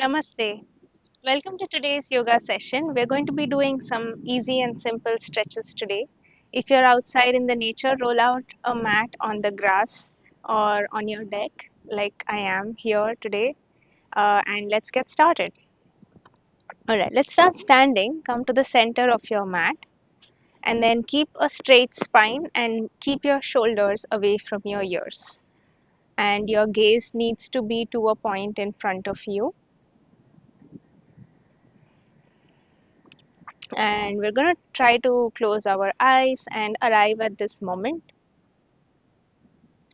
Namaste. Welcome to today's yoga session. We're going to be doing some easy and simple stretches today. If you're outside in the nature, roll out a mat on the grass or on your deck, like I am here today, and let's get started. All right, let's start standing. Come to the center of your mat and then keep a straight spine and keep your shoulders away from your ears. And your gaze needs to be to a point in front of you. And we're going to try to close our eyes and arrive at this moment.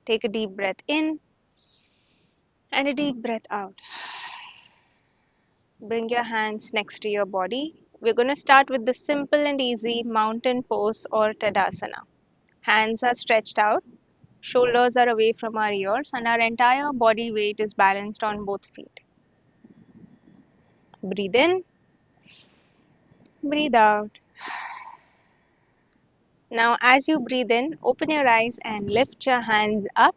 Take a deep breath in and a deep breath out. Bring your hands next to your body. We're going to start with the simple and easy mountain pose or Tadasana. Hands are stretched out, shoulders are away from our ears, and our entire body weight is balanced on both feet. Breathe in, breathe out. Now, as you breathe in, open your eyes and lift your hands up.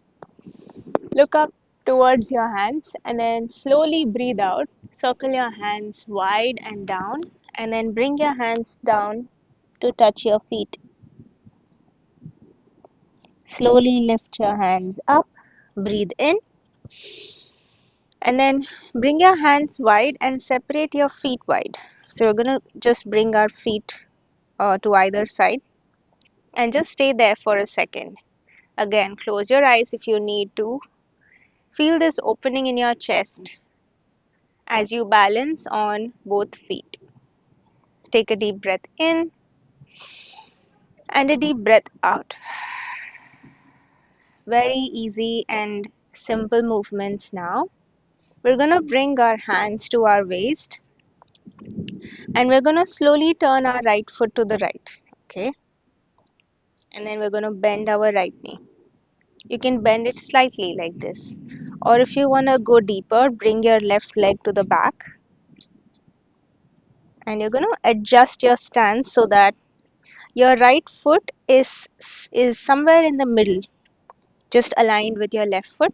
Look up towards your hands and then slowly breathe out. Circle your hands wide and down and then bring your hands down to touch your feet. Slowly lift your hands up. Breathe in and then bring your hands wide and separate your feet wide. So we're going to just bring our feet to either side and just stay there for a second. Again, close your eyes if you need to. Feel this opening in your chest as you balance on both feet. Take a deep breath in and a deep breath out. Very easy and simple movements now. We're going to bring our hands to our waist and we're going to slowly turn our right foot to the right. Okay. And then we're going to bend our right knee. You can bend it slightly like this. Or if you want to go deeper, bring your left leg to the back. And you're going to adjust your stance so that your right foot is somewhere in the middle, just aligned with your left foot.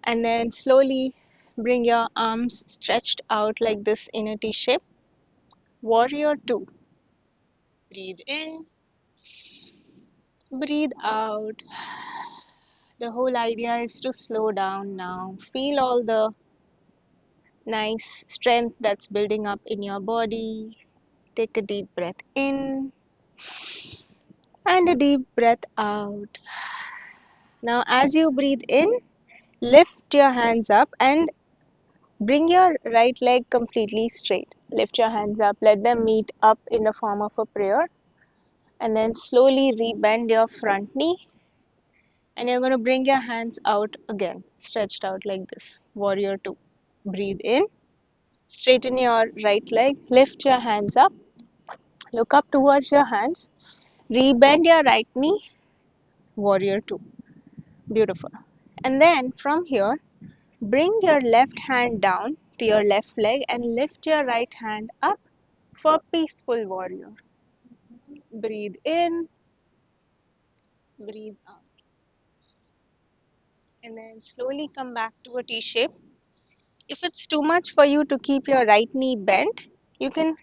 And then slowly bring your arms stretched out like this in a T shape. Warrior 2. Breathe in, breathe out. The whole idea is to slow down now. Feel all the nice strength that's building up in your body. Take a deep breath in and a deep breath out. Now, as you breathe in, lift your hands up and bring your right leg completely straight. Lift your hands up, let them meet up in the form of a prayer. And then slowly rebend your front knee. And you're going to bring your hands out again, stretched out like this. Warrior 2. Breathe in. Straighten your right leg. Lift your hands up. Look up towards your hands. Rebend your right knee. Warrior 2. Beautiful. And then from here, bring your left hand down to your left leg and lift your right hand up for peaceful warrior. Breathe in, breathe out. And then slowly come back to a T shape. If it's too much for you to keep your right knee bent, you can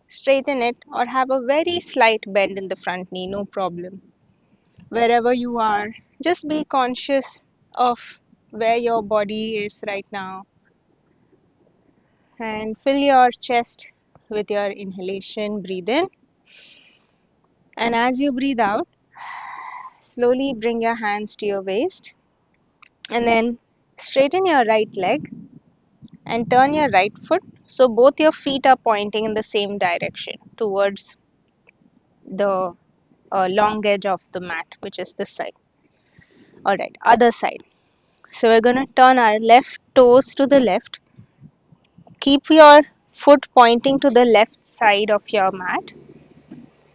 straighten it or have a very slight bend in the front knee, no problem. Wherever you are, just be conscious of where your body is right now and fill your chest with your inhalation. Breathe in, and as you breathe out, slowly bring your hands to your waist and then straighten your right leg and turn your right foot so both your feet are pointing in the same direction towards the long edge of the mat, which is this side. Alright, other side. So we're going to turn our left toes to the left. Keep your foot pointing to the left side of your mat.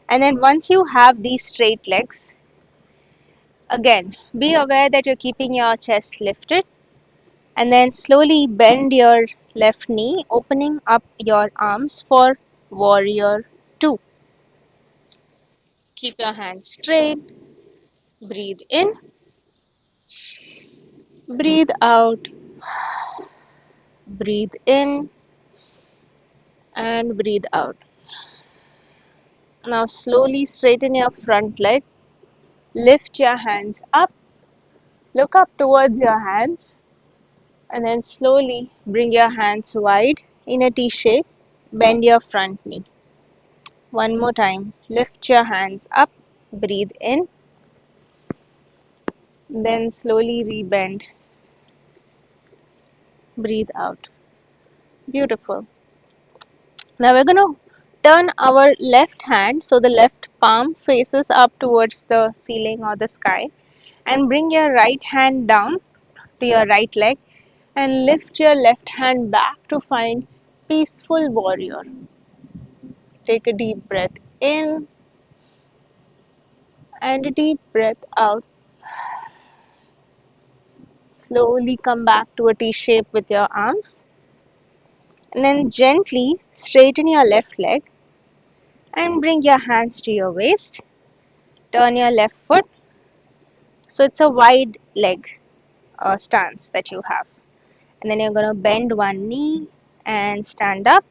And then once you have these straight legs, again, be aware that you're keeping your chest lifted. And then slowly bend your left knee, opening up your arms for warrior 2. Keep your hands straight. Breathe in. Breathe out. Breathe in and breathe out. Now slowly straighten your front leg. Lift your hands up. Look up towards your hands. And then slowly bring your hands wide in a T shape. Bend your front knee. One more time. Lift your hands up. Breathe in. Then slowly rebend. Breathe out. Beautiful. Now we're going to turn our left hand so the left palm faces up towards the ceiling or the sky, and bring your right hand down to your right leg and lift your left hand back to find peaceful warrior. Take a deep breath in and a deep breath out. Slowly come back to a T shape with your arms, and then gently straighten your left leg and bring your hands to your waist. Turn your left foot so it's a wide leg stance that you have. And then you're going to bend one knee and stand up,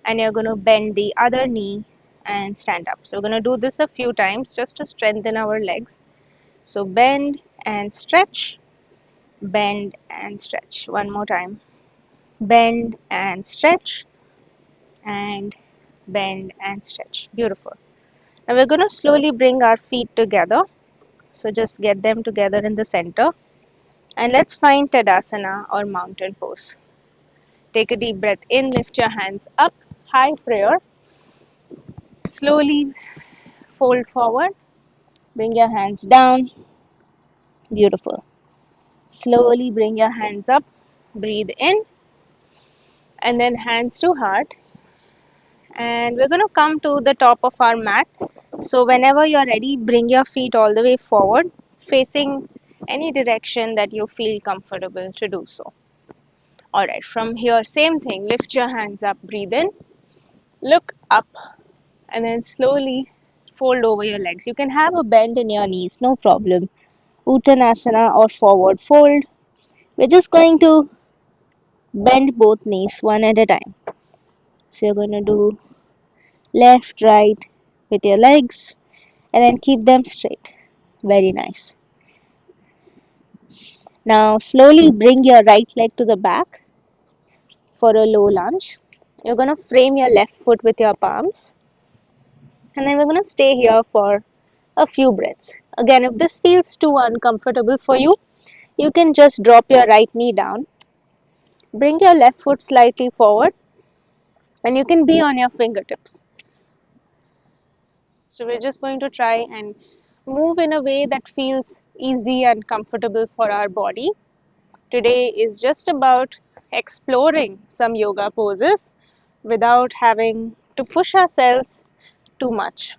and you're going to bend the other knee and stand up. So we're going to do this a few times just to strengthen our legs. So bend and stretch, bend and stretch. One more time. Bend and stretch, and bend and stretch. Beautiful. Now we're going to slowly bring our feet together. So just get them together in the center. And let's find Tadasana or mountain pose. Take a deep breath in, lift your hands up, high prayer. Slowly fold forward, bring your hands down. Beautiful. Slowly bring your hands up, breathe in, and then hands to heart. And we're going to come to the top of our mat. So whenever you're ready, bring your feet all the way forward, facing any direction that you feel comfortable to do so. Alright, from here, same thing. Lift your hands up, breathe in, look up, and then slowly fold over your legs. You can have a bend in your knees, no problem. Uttanasana or forward fold. We're just going to bend both knees one at a time. So you're going to do left, right with your legs, and then keep them straight. Very nice. Now slowly bring your right leg to the back for a low lunge. You're going to frame your left foot with your palms, and then we're going to stay here for a few breaths. Again, if this feels too uncomfortable for you, you can just drop your right knee down, bring your left foot slightly forward, and you can be on your fingertips. So we're just going to try and move in a way that feels easy and comfortable for our body. Today is just about exploring some yoga poses without having to push ourselves too much.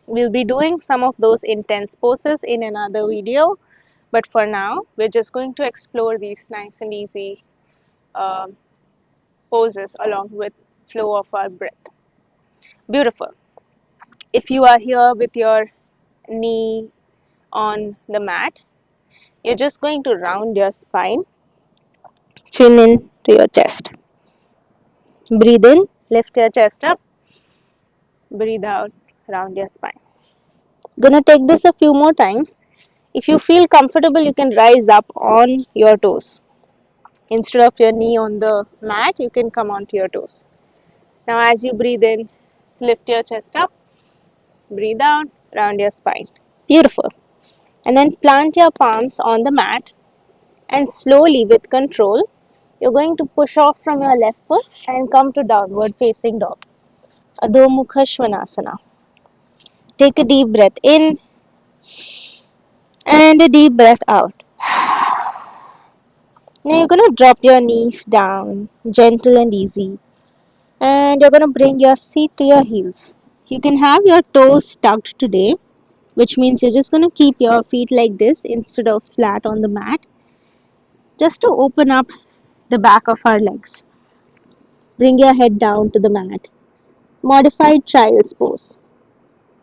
We'll be doing some of those intense poses in another video, but for now, we're just going to explore these nice and easy uh, poses along with flow of our breath. Beautiful. If you are here with your knee on the mat, you're just going to round your spine, chin in to your chest. Breathe in, lift your chest up, breathe out, round your spine. Gonna take this a few more times. If you feel comfortable, you can rise up on your toes. Instead of your knee on the mat, you can come onto your toes. Now as you breathe in, lift your chest up, breathe out, round your spine. Beautiful. And then plant your palms on the mat, and slowly with control, you're going to push off from your left foot and come to downward facing dog. Adho Mukha Svanasana. Take a deep breath in and a deep breath out. Now you're going to drop your knees down, gentle and easy. And you're going to bring your seat to your heels. You can have your toes tucked today, which means you're just going to keep your feet like this instead of flat on the mat, just to open up the back of our legs. Bring your head down to the mat. Modified child's pose.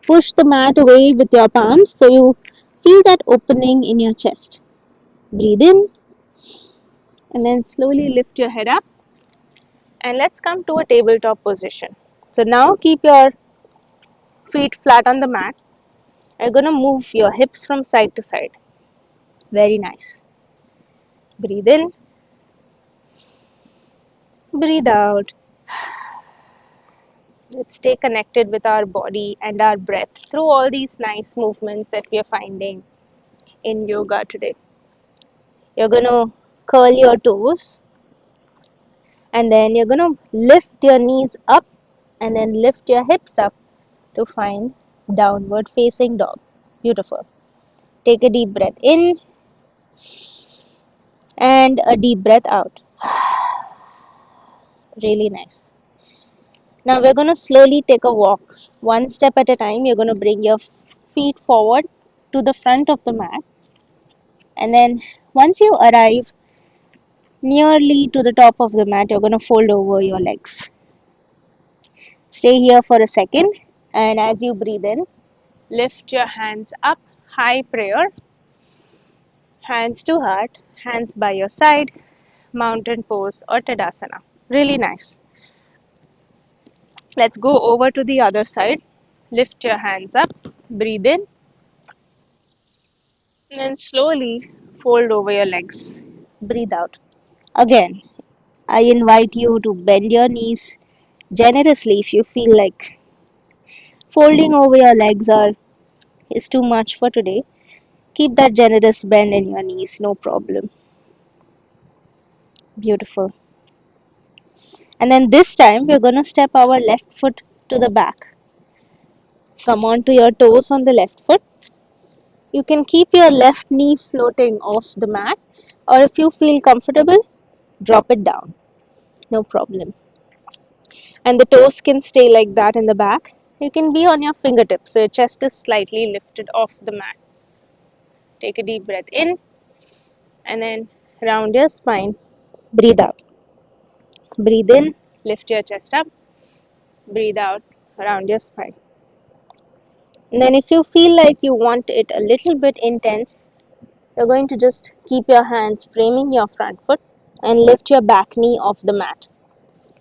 Push the mat away with your palms so you feel that opening in your chest. Breathe in and then slowly lift your head up. And let's come to a tabletop position. So now keep your feet flat on the mat. You're gonna move your hips from side to side. Very nice. Breathe in, breathe out. Let's stay connected with our body and our breath through all these nice movements that we are finding in yoga today. You're gonna curl your toes and then you're gonna lift your knees up and then lift your hips up to find downward facing dog. Beautiful. Take a deep breath in and a deep breath out. Really nice. Now we're going to slowly take a walk. One step at a time, you're going to bring your feet forward to the front of the mat. And then once you arrive nearly to the top of the mat, you're going to fold over your legs. Stay here for a second. And as you breathe in, lift your hands up, high prayer. Hands to heart, hands by your side, mountain pose or Tadasana. Really nice. Let's go over to the other side. Lift your hands up, breathe in, and then slowly fold over your legs. Breathe out. Again, I invite you to bend your knees generously if you feel like folding over your legs is too much for today. Keep that generous bend in your knees, no problem. Beautiful. And then this time we're going to step our left foot to the back. Come on to your toes on the left foot. You can keep your left knee floating off the mat, or if you feel comfortable, drop it down. No problem. And the toes can stay like that in the back. You can be on your fingertips, so your chest is slightly lifted off the mat. Take a deep breath in and then round your spine. Breathe out. Breathe in, lift your chest up. Breathe out, round your spine. And then if you feel like you want it a little bit intense, you're going to just keep your hands framing your front foot and lift your back knee off the mat.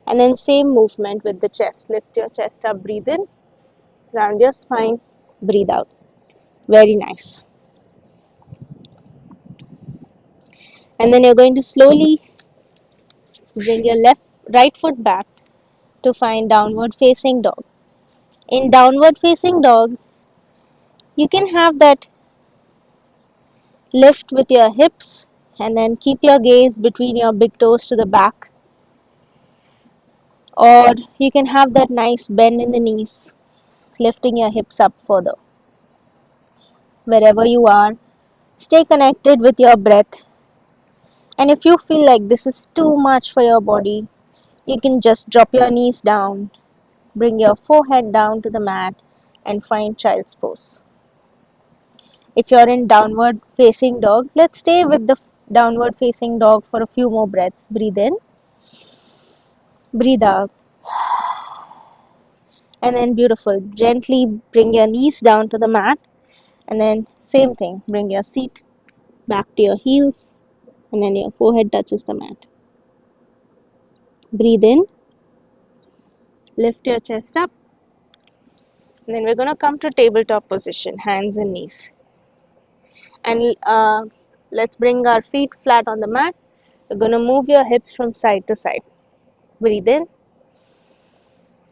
And then same movement with the chest. Lift your chest up, breathe in, round your spine, breathe out. Very nice. And then you're going to slowly bring your right foot back to find downward facing dog. In downward facing dog, you can have that lift with your hips and then keep your gaze between your big toes to the back. Or you can have that nice bend in the knees, lifting your hips up further. Wherever you are, stay connected with your breath. And if you feel like this is too much for your body, you can just drop your knees down, bring your forehead down to the mat, and find child's pose. If you're in downward facing dog, let's stay with the downward facing dog for a few more breaths. Breathe in, breathe out, and then beautiful. Gently bring your knees down to the mat, and then same thing. Bring your seat back to your heels, and then your forehead touches the mat. Breathe in, lift your chest up, and then we're going to come to tabletop position, hands and knees. And let's bring our feet flat on the mat. We're going to move your hips from side to side. Breathe in,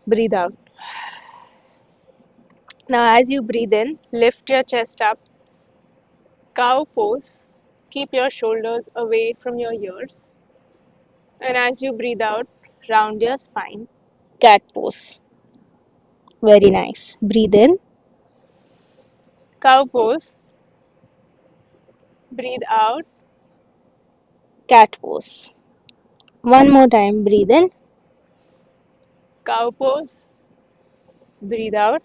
breathe out. Now, as you breathe in, lift your chest up, cow pose. Keep your shoulders away from your ears. And as you breathe out, round your spine, cat pose. Very nice. Breathe in, cow pose. Breathe out, cat pose. One more time. Breathe in, cow pose. Breathe out,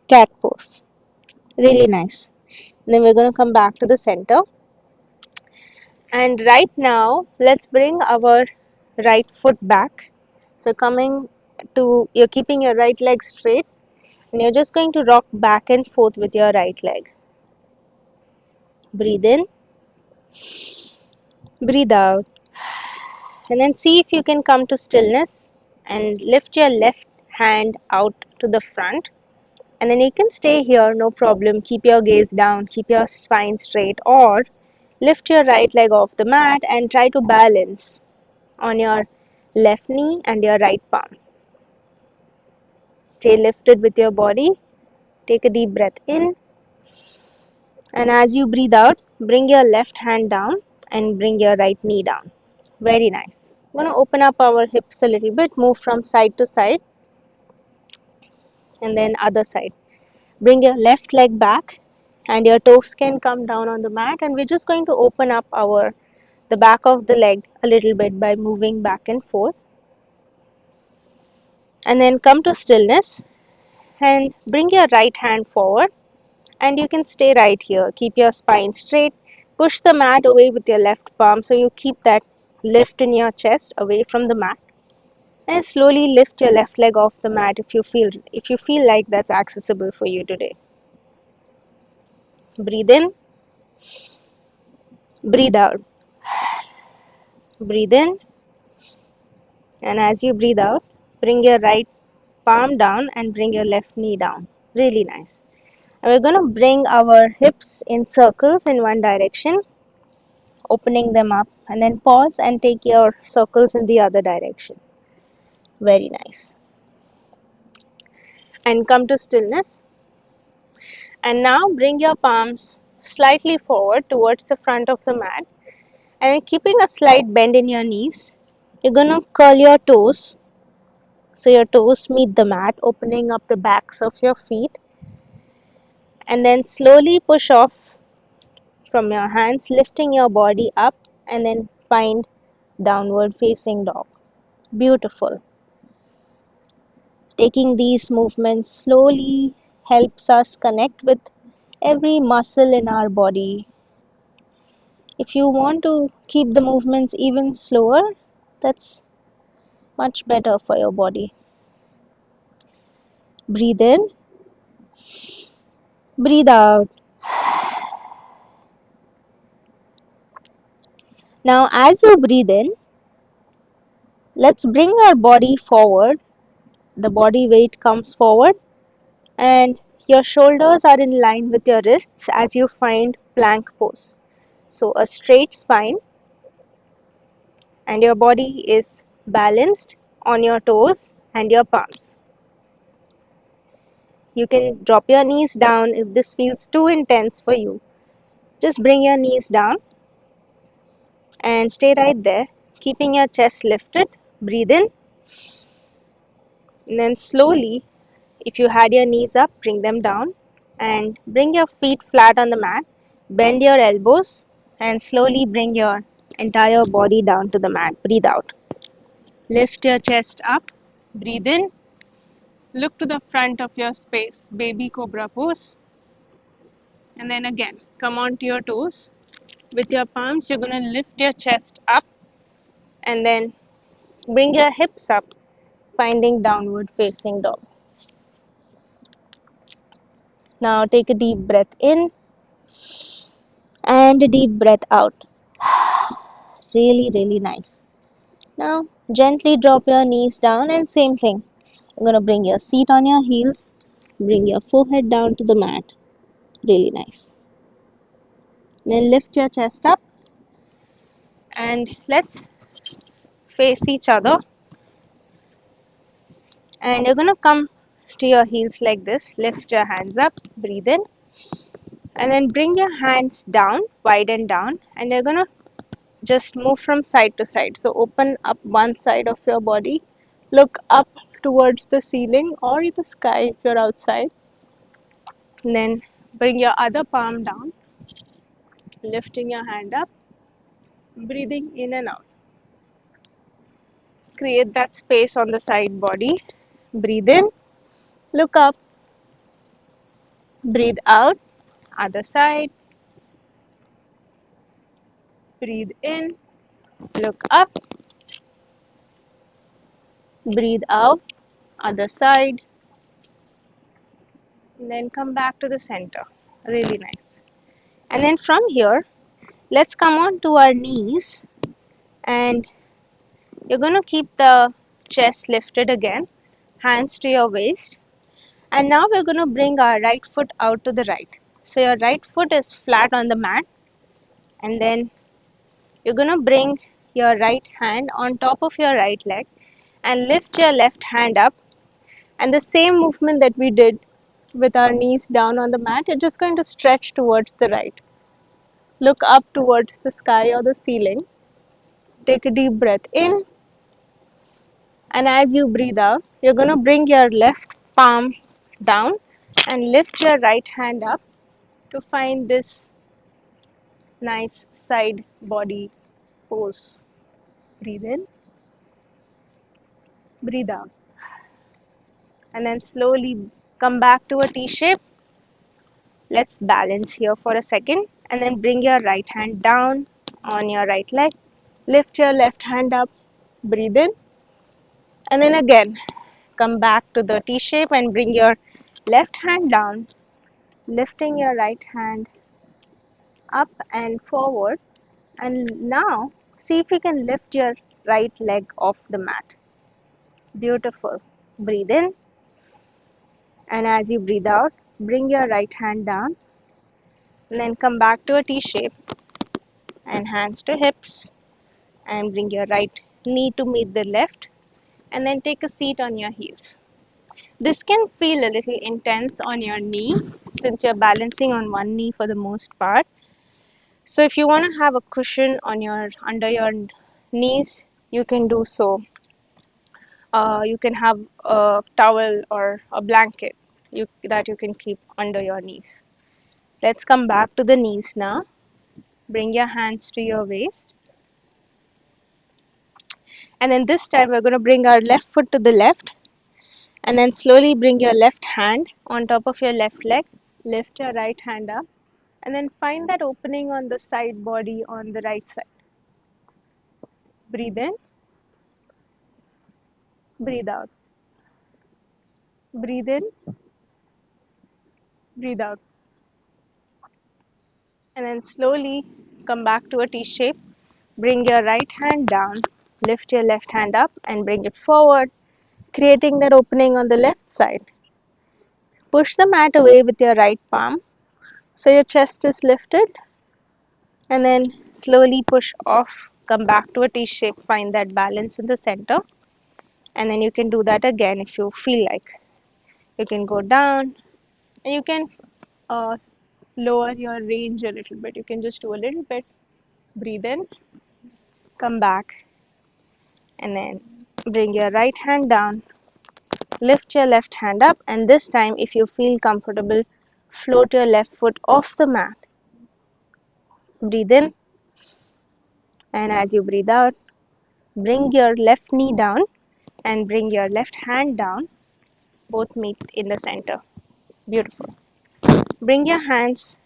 cat pose. Really nice. Then we're going to come back to the center. And right now, let's bring our right foot back. So you're keeping your right leg straight and you're just going to rock back and forth with your right leg. Breathe in, breathe out. And then see if you can come to stillness and lift your left hand out to the front. And then you can stay here, no problem. Keep your gaze down, keep your spine straight, or lift your right leg off the mat and try to balance on your left knee and your right palm. Stay lifted with your body. Take a deep breath in. And as you breathe out, bring your left hand down and bring your right knee down. Very nice. I'm going to open up our hips a little bit, move from side to side, and then other side. Bring your left leg back and your toes can come down on the mat, and we're just going to open up our the back of the leg a little bit by moving back and forth. And then come to stillness and bring your right hand forward, and you can stay right here. Keep your spine straight. Push the mat away with your left palm so you keep that lift in your chest away from the mat. And slowly lift your left leg off the mat if you feel like that's accessible for you today. Breathe in, breathe out. Breathe in, and as you breathe out, bring your right palm down and bring your left knee down. Really nice. And we're going to bring our hips in circles in one direction, opening them up, and then pause and take your circles in the other direction. Very nice. And come to stillness. And now bring your palms slightly forward towards the front of the mat, and keeping a slight bend in your knees, you're going to curl your toes so your toes meet the mat, opening up the backs of your feet, and then slowly push off from your hands, lifting your body up, and then find downward facing dog. Beautiful. Taking these movements slowly helps us connect with every muscle in our body. If you want to keep the movements even slower, that's much better for your body. Breathe in, breathe out. Now, as you breathe in, let's bring our body forward. The body weight comes forward, and your shoulders are in line with your wrists as you find plank pose. So, a straight spine, and your body is balanced on your toes and your palms. You can drop your knees down if this feels too intense for you. Just bring your knees down and stay right there, keeping your chest lifted. Breathe in, and then slowly, if you had your knees up, bring them down and bring your feet flat on the mat. Bend your elbows and slowly bring your entire body down to the mat. Breathe out. Lift your chest up. Breathe in. Look to the front of your space. Baby cobra pose. And then again, come onto your toes. With your palms, you're going to lift your chest up and then bring your hips up, finding downward facing dog. Now take a deep breath in and a deep breath out. Really, really nice. Now gently drop your knees down and same thing. You're going to bring your seat on your heels, bring your forehead down to the mat. Really nice. Then lift your chest up and let's face each other. And you're going to come to your heels like this. Lift your hands up, breathe in, and then bring your hands down, widen down, and you're going to just move from side to side. So open up one side of your body, look up towards the ceiling or the sky if you're outside. And then bring your other palm down, lifting your hand up, breathing in and out. Create that space on the side body. Breathe in, look up, breathe out, other side. Breathe in, look up, breathe out, other side. And then come back to the center. Really nice. And then from here, let's come on to our knees and You're going to keep the chest lifted again, hands to your waist. And now we're going to bring our right foot out to the right. So your right foot is flat on the mat, and then you're going to bring your right hand on top of your right leg and lift your left hand up. And the same movement that we did with our knees down on the mat, you're just going to stretch towards the right. Look up towards the sky or the ceiling. Take a deep breath in, and as you breathe out, you're going to bring your left palm down and lift your right hand up to find this nice side body pose. Breathe in, breathe out, and then slowly come back to a T shape. Let's balance here for a second, and then bring your right hand down on your right leg. Lift your left hand up, breathe in, and then again come back to the T shape and bring your left hand down, lifting your right hand up and forward. And now see if you can lift your right leg off the mat. Beautiful. Breathe in, and as you breathe out, bring your right hand down and then come back to a T shape and hands to hips, and bring your right knee to meet the left, and then take a seat on your heels. This can feel a little intense on your knee since you're balancing on one knee for the most part. So if you want to have a cushion on your under your knees, you can do so. You can have a towel or a blanket that you can keep under your knees. Let's come back to the knees now. Bring your hands to your waist. And then this time we're going to bring our left foot to the left. And then slowly bring your left hand on top of your left leg. Lift your right hand up. And then find that opening on the side body on the right side. Breathe in. Breathe out. Breathe in. Breathe out. And then slowly come back to a T shape. Bring your right hand down. Lift your left hand up and bring it forward, creating that opening on the left side. Push the mat away with your right palm so your chest is lifted, and then slowly push off. Come back to a T shape. Find that balance in the center, and then you can do that again if you feel like. You can go down, and you can uh, lower your range a little bit. You can just do a little bit. Breathe in, come back, and then bring your right hand down. Lift your left hand up, and this time, if you feel comfortable, float your left foot off the mat. Breathe in, and as you breathe out, bring your left knee down and bring your left hand down. Both meet in the center. Beautiful. Bring your hands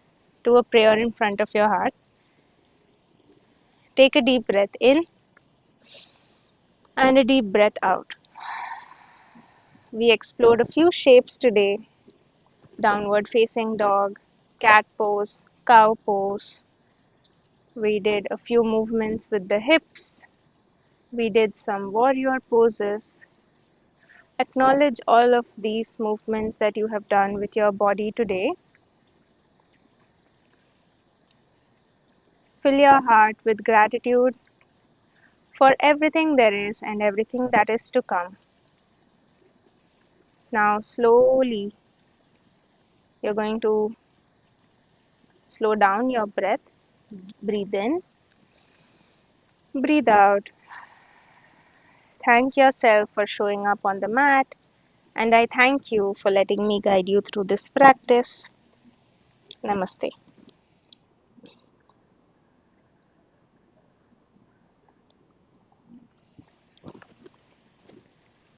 to a prayer in front of your heart. Take a deep breath in and a deep breath out. We explored a few shapes today: downward facing dog, cat pose, cow pose. We did a few movements with the hips. We did some warrior poses. Acknowledge all of these movements that you have done with your body today. Fill your heart with gratitude for everything there is and everything that is to come. Now, slowly, you're going to slow down your breath. Breathe in, breathe out. Thank yourself for showing up on the mat, and I thank you for letting me guide you through this practice. Namaste.